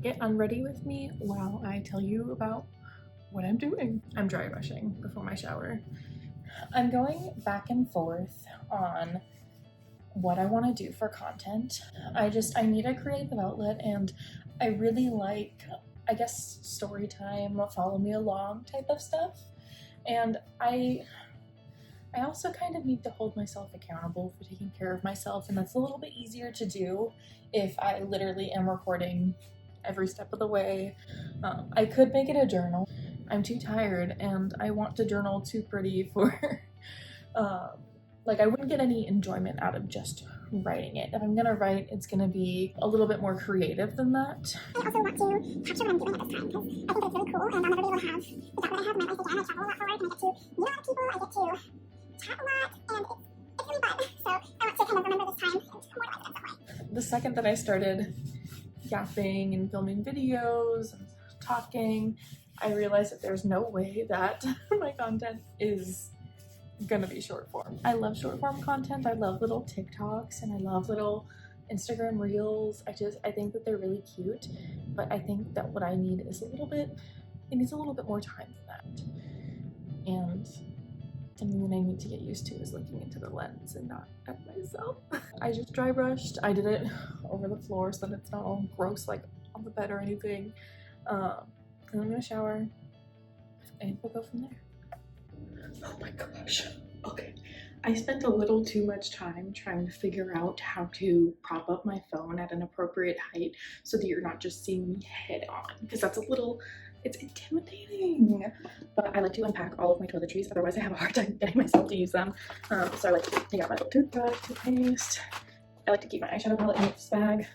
Get unready with me while I tell you about what I'm doing. I'm dry brushing before my shower. I'm going back and forth on what I want to do for content. I need a creative outlet, and I really like, I guess, story time, follow me along type of stuff. And I also kind of need to hold myself accountable for taking care of myself, and that's a little bit easier to do if I literally am recording every step of the way. I could make it a journal. I'm too tired and I want to journal too pretty for like I wouldn't get any enjoyment out of just writing it. If I'm gonna write, it's gonna be a little bit more creative than that. I also want to capture what I'm doing at this time because I think it's really cool, and I'll never be able to have the job that I have in my life again. I travel a lot for work, and I get to meet a lot of people, I get to chat a lot, and it's really fun. So I want to kind of remember this time and immortalize it in some way. The second that I started yapping and filming videos and talking, I realized that there's no way that my content is gonna be short form. I love short form content. I love little TikToks and I love little Instagram reels. I think that they're really cute, but I think that what I need is it needs a little bit more time than that. And something that I need to get used to is looking into the lens and not at myself. I just dry brushed. I did it over the floor so that it's not all gross like on the bed or anything. And I'm gonna shower and we'll go from there. Oh my gosh. Okay. I spent a little too much time trying to figure out how to prop up my phone at an appropriate height so that you're not just seeing me head on, because it's intimidating. But I like to unpack all of my toiletries, otherwise I have a hard time getting myself to use them. So I like to take out my little toothbrush, toothpaste. I like to keep my eyeshadow palette in this bag.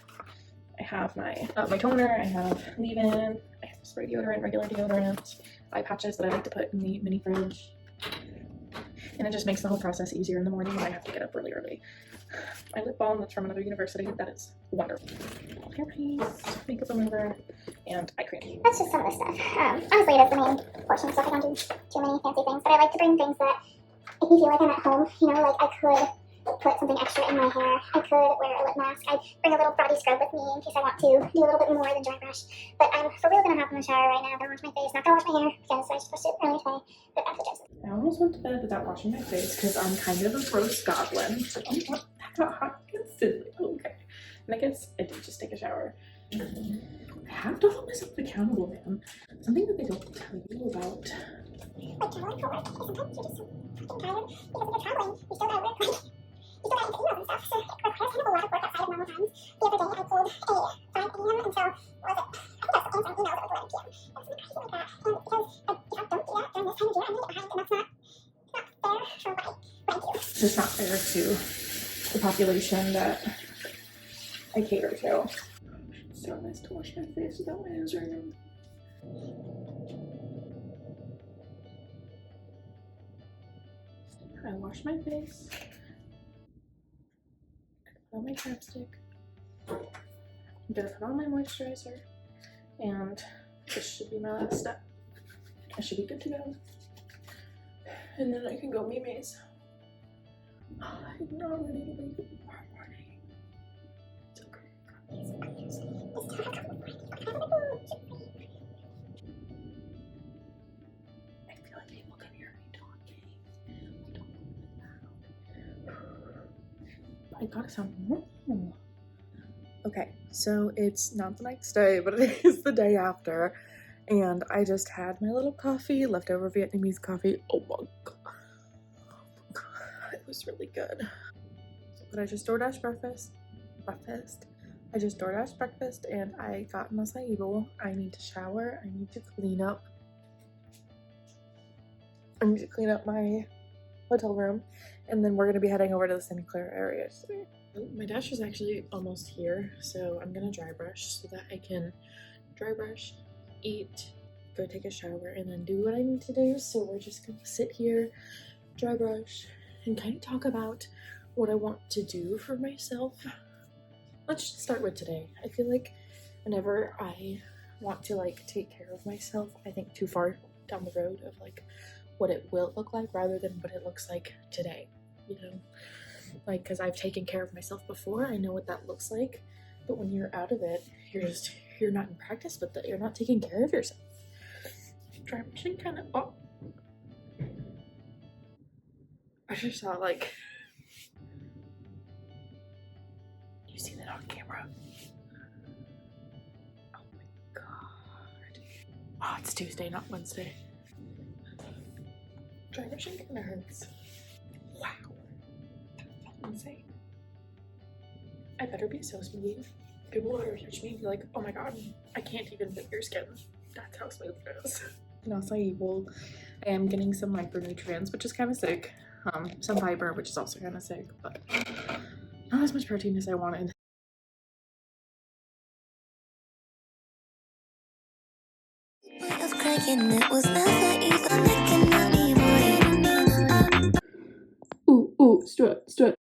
I have my toner, I have leave-in, I have spray deodorant, regular deodorant, eye patches that I like to put in the mini fridge. And it just makes the whole process easier in the morning when I have to get up really early. My lip balm that's from another university, that is wonderful. Hairpiece, makeup remover, and eye cream. That's just some of the stuff. Honestly, it is the main portion, so I don't do too many fancy things, but I like to bring things that make me feel like I'm at home. You know, like I could put something extra in my hair. I could wear a lip mask. I'd bring a little body scrub with me in case I want to do a little bit more than dry brush. But I'm for real gonna hop in the shower right now. I'm gonna wash my face. Not gonna wash my hair because I just brushed it earlier today. But that's the gist. I almost went to bed without washing my face because I'm kind of a gross goblin. So that got hot instantly. Okay. And I guess I did just take a shower. I have to hold myself accountable, man. Something that they don't tell you about. Like traveling for work, sometimes you're just so fucking tired because if you're traveling, you still gotta work. You still gotta emails and stuff, so it requires kind of a lot of work outside of normal times. The other day I pulled a 5 a.m. until, what was it? I think I was answering emails at like 11 p.m. It was something crazy like that. And because if I don't do that during this time of year, I'm gonna get behind, and that's not fair for what I do. It's just not fair to the population that I cater to. It's so nice to wash my face without my hands running. I wash my face. Put on my chapstick. I'm gonna put on my moisturizer, and this should be my last step. I should be good to go. And then I can go Mimi's. I'm not ready to wake up tomorrow morning. It's okay. I feel like people can hear me talking. I don't want to. I gotta sound normal. Okay, so it's not the next day, but it is the day after. And I just had my little coffee, leftover Vietnamese coffee. Oh my god. It was really good. But I just DoorDash breakfast. I just DoorDash breakfast and I got an acai bowl. I need to shower. I need to clean up. I need to clean up my hotel room. And then we're going to be heading over to the Santa Clara area today. My dash is actually almost here, so I'm gonna dry brush so that I can dry brush, eat, go take a shower, and then do what I need to do. So we're just gonna sit here, dry brush, and kind of talk about what I want to do for myself. Let's just start with today. I feel like whenever I want to take care of myself, I think too far down the road of what it will look like rather than what it looks like today, you know? because I've taken care of myself before. I know what that looks like. But when you're out of it, you're you're not in practice with it. You're not taking care of yourself. Driving kind of. Oh. I just saw like. You see that on camera? Oh my god. Oh, it's Tuesday, not Wednesday. Driver's shin kind of hurts. Wow. That's insane. I better be so smooth. People will touch me and be like, oh my god, I can't even fit your skin. That's how smooth it is. And also, I am getting some micronutrients, which is kind of sick. Some fiber, which is also kind of sick, but not as much protein as I wanted. Ooh, strut.